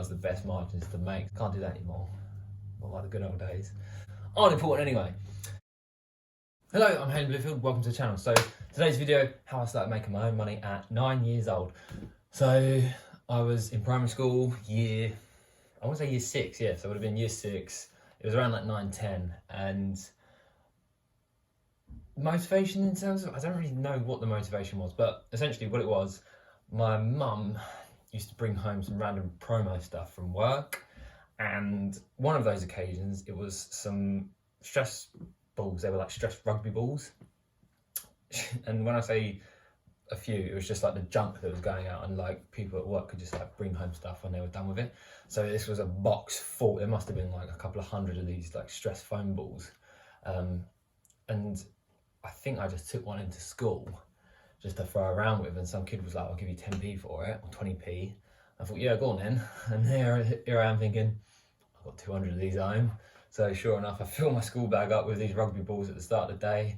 was the best margins to make. Can't do that anymore. Not like the good old days. Aren't important anyway. Hello, I'm Hayden Bluefield, welcome to the channel. So today's video, how I started making my own money at 9 years old. So I was in primary school, I want to say year 6, yeah, so it would have been year 6. It was around like 9, 10, and motivation in terms of, I don't really know what the motivation was, but essentially what it was, my mum used to bring home some random promo stuff from work, and one of those occasions, it was some stress balls. They were like stress rugby balls. And when I say a few, it was just like the junk that was going out, and like people at work could just like bring home stuff when they were done with it. So this was a box full. There must have been like a couple of hundred of these like stress foam balls. And I think I just took one into school just to throw around with, and some kid was like, I'll give you 10p for it, or 20p. I thought, yeah, go on then. And here I am thinking, I've got 200 of these at home. So sure enough, I filled my school bag up with these rugby balls at the start of the day,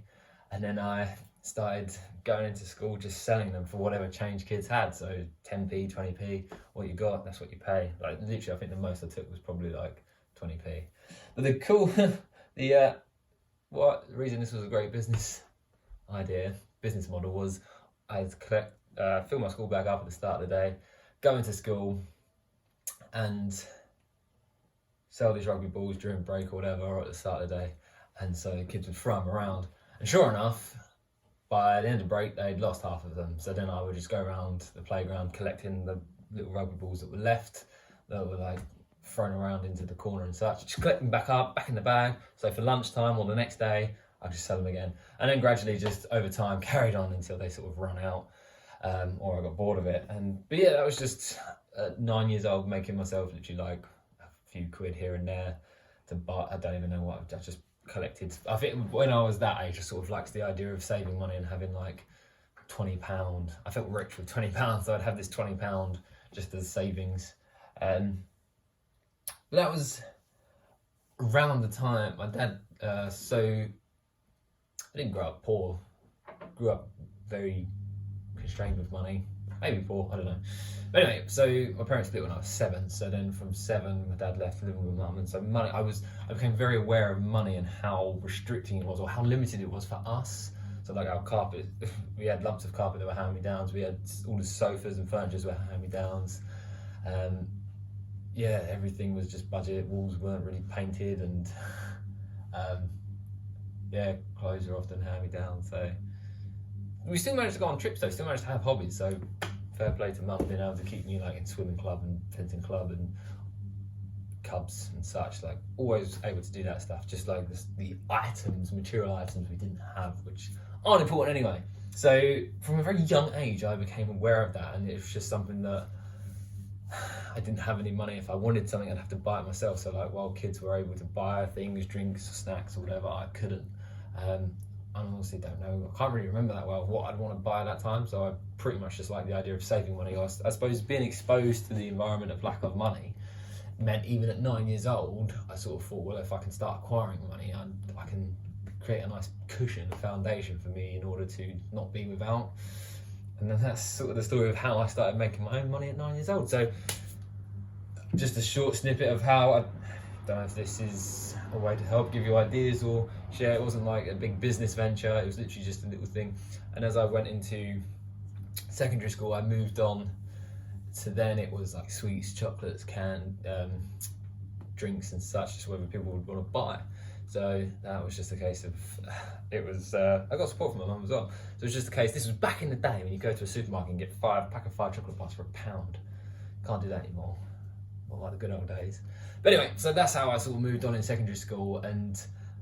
and then I started going into school just selling them for whatever change kids had. So 10p, 20p, what you got, that's what you pay. Like literally, I think the most I took was probably like 20p. But the cool, the reason this was a great business model was I'd fill my school bag up at the start of the day, go into school, and sell these rugby balls during break or whatever, or at the start of the day. And so the kids would throw them around. And sure enough, by the end of break, they'd lost half of them. So then I would just go around the playground collecting the little rugby balls that were left, that were like thrown around into the corner and such, just collect them back up, back in the bag. So for lunchtime or the next day, I'd just sell them again. And then gradually just over time carried on until they sort of run out, or I got bored of it. But yeah, that was just at 9 years old, making myself literally like few quid here and there to buy. I don't even know what I just collected. I think when I was that age, I sort of liked the idea of saving money and having like £20. I felt rich with £20, so I'd have this £20 just as savings. But that was around the time my dad, so I didn't grow up poor, grew up very constrained with money, maybe poor, I don't know. But anyway, so my parents split when I was 7. So then from 7, my dad left living with mum, and so money, I became very aware of money and how restricting it was, or how limited it was for us. So like our carpet, we had lumps of carpet that were hand-me-downs. We had all the sofas and furniture were hand-me-downs. Yeah, everything was just budget. Walls weren't really painted, and yeah, clothes are often hand-me-down. So we still managed to go on trips though. Still managed to have hobbies. So fair play to mum being able to keep me like in swimming club and fencing club and cubs and such, like always able to do that stuff, just like the material items we didn't have, which aren't important anyway. So from a very young age I became aware of that, and it was just something that I didn't have any money. If I wanted something, I'd have to buy it myself. So like while kids were able to buy things, drinks, snacks or whatever, I couldn't. I honestly don't know, I can't really remember that well what I'd want to buy at that time, so I pretty much just like the idea of saving money. I suppose being exposed to the environment of lack of money meant even at 9 years old, I sort of thought, well, if I can start acquiring money, I can create a nice cushion, a foundation for me in order to not be without. And then that's sort of the story of how I started making my own money at 9 years old. So just a short snippet of how, I don't know if this is a way to help give you ideas or share. It wasn't like a big business venture, it was literally just a little thing. And as I went into secondary school, I moved on to, then it was like sweets, chocolates, canned drinks and such, just whether people would want to buy. So that was just a case of, I got support from my mum as well. So it was just a case, this was back in the day when you go to a supermarket and get a pack of 5 chocolate bars for £1. Can't do that anymore. Not like the good old days. But anyway, so that's how I sort of moved on in secondary school, and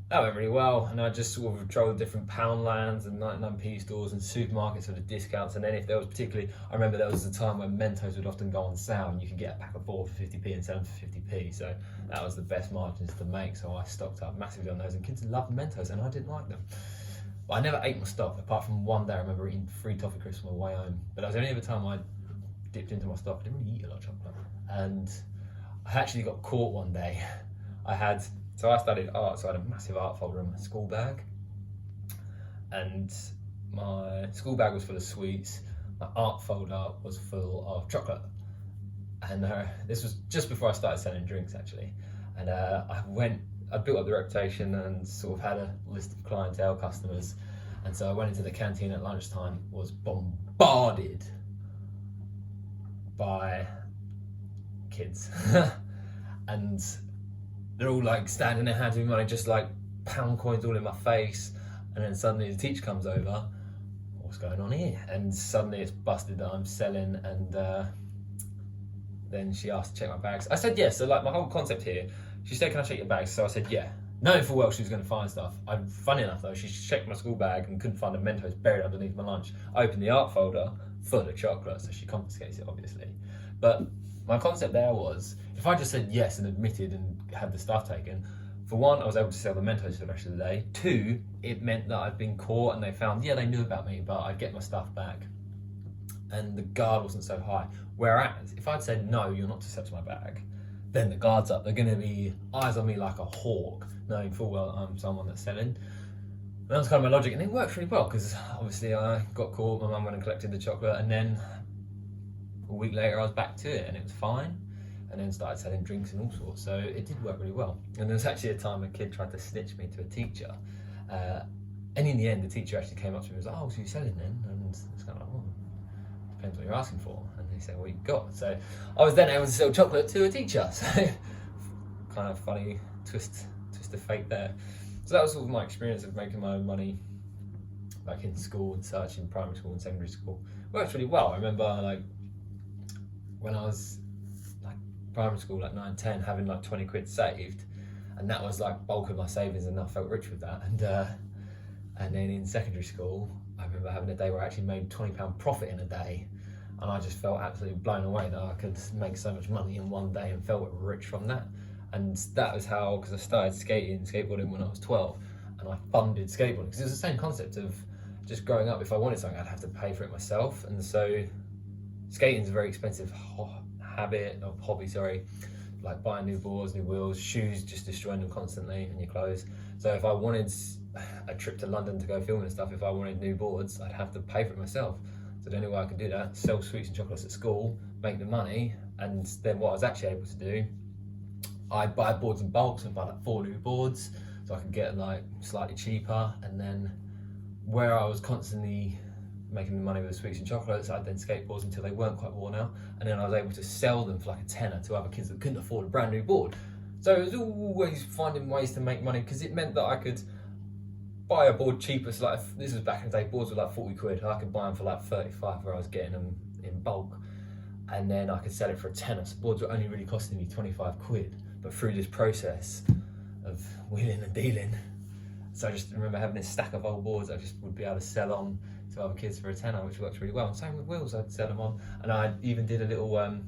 that went really well. And I just sort of patrolled different Poundlands and 99p stores and supermarkets for the discounts. And then if there was particularly, I remember there was a time when Mentos would often go on sale and you could get a pack of 4 for 50p and sell them for 50p. So that was the best margins to make. So I stocked up massively on those, and kids loved Mentos and I didn't like them. But I never ate my stock, apart from one day I remember eating 3 toffee crisps on my way home. But that was the only other time I dipped into my stock. I didn't really eat a lot of chocolate. And I actually got caught one day. So I studied art, so I had a massive art folder in my school bag, and my school bag was full of sweets, my art folder was full of chocolate. and this was just before I started selling drinks actually, and I built up the reputation and sort of had a list of clientele customers, and so I went into the canteen at lunchtime, was bombarded by kids and they're all like standing there handing me money, just like pound coins all in my face, and then suddenly the teacher comes over, what's going on here? And suddenly it's busted that I'm selling, and then she asked to check my bags. I said yes. So like my whole concept here, she said, can I check your bags? So I said yeah, knowing full well she was going to find stuff. Funny enough though, she checked my school bag and couldn't find a Mentos buried underneath my lunch. I opened the art folder, full of chocolate, so she confiscates it obviously. But my concept there was, if I just said yes and admitted and had the stuff taken, for one, I was able to sell the Mentos for the rest of the day. Two, it meant that I'd been caught and they found, yeah, they knew about me, but I'd get my stuff back. And the guard wasn't so high. Whereas, if I'd said, no, you're not to search my bag, then the guard's up. They're going to be eyes on me like a hawk, knowing full well I'm someone that's selling. And that was kind of my logic, and it worked really well, because obviously I got caught, my mum went and collected the chocolate, and then a week later I was back to it, and it was fine. And then started selling drinks and all sorts, so it did work really well. And there was actually a time a kid tried to snitch me to a teacher, and in the end the teacher actually came up to me and was like, oh, so you're selling then? And it's kind of like, oh, depends what you're asking for. And they said, what you got? So I was then able to sell chocolate to a teacher, so kind of funny twist of fate there. So that was sort of my experience of making my own money like in school and such, in primary school and secondary school. It worked really well. I remember like when I was primary school, like 9, 10, having like 20 quid saved, and that was like bulk of my savings, and I felt rich with that. And then in secondary school, I remember having a day where I actually made £20 profit in a day, and I just felt absolutely blown away that I could make so much money in one day, and felt rich from that. And that was how, because I started skateboarding when I was 12, and I funded skateboarding because it was the same concept of just growing up. If I wanted something, I'd have to pay for it myself, and so skating's a very expensive hobby, like buying new boards, new wheels, shoes, just destroying them constantly, and your clothes. So if I wanted a trip to London to go film and stuff, if I wanted new boards, I'd have to pay for it myself. So the only way I could do that, sell sweets and chocolates at school, make the money, and then what I was actually able to do, I'd buy boards in bulk, so I'd buy like 4 new boards, so I could get like slightly cheaper, and then where I was constantly making the money with the sweets and chocolates, I'd then skateboards until they weren't quite worn out, and then I was able to sell them for like a tenner to other kids that couldn't afford a brand new board. So it was always finding ways to make money, because it meant that I could buy a board cheaper. So like, this was back in the day, boards were like 40 quid, I could buy them for like 35 where I was getting them in bulk, and then I could sell it for a tenner. So boards were only really costing me 25 quid, but through this process of wheeling and dealing, so I just remember having this stack of old boards I just would be able to sell on to other kids for a tenner, which works really well. And same with wheels, I'd sell them on. And I even did a little, on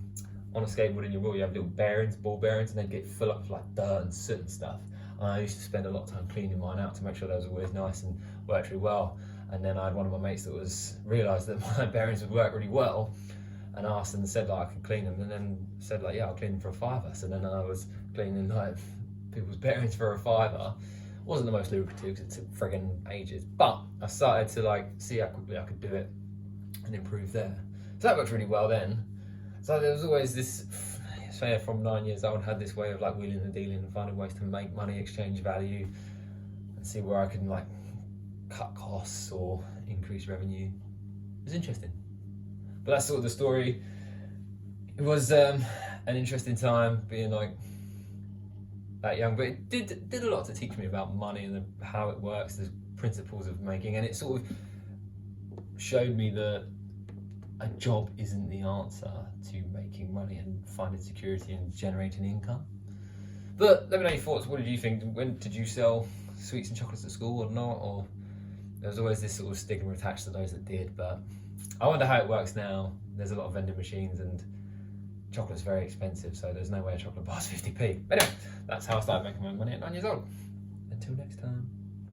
a skateboard in your wheel, you have little bearings, ball bearings, and they'd get full up with like dirt and soot and stuff. And I used to spend a lot of time cleaning mine out to make sure they was always nice and worked really well. And then I had one of my mates that realised that my bearings would work really well, and asked and said like I could clean them, and then said like, yeah, I'll clean them for a £5. So then I was cleaning like people's bearings for a £5. Wasn't the most lucrative because it took friggin' ages, but I started to like see how quickly I could do it and improve there. So that worked really well then. So there was always this, say from 9 years old, had this way of like wheeling and dealing and finding ways to make money, exchange value, and see where I can like cut costs or increase revenue. It was interesting. But that's sort of the story. It was an interesting time being like that young, but it did a lot to teach me about money and how it works, the principles of making, and it sort of showed me that a job isn't the answer to making money and finding security and generating income. But let me know your thoughts. What did you think? When did you sell sweets and chocolates at school or not? Or there was always this sort of stigma attached to those that did, but I wonder how it works now. There's a lot of vending machines and chocolate's very expensive, so there's no way a chocolate bar's 50p. But anyway, that's how I started making my money at 9 years old. Until next time.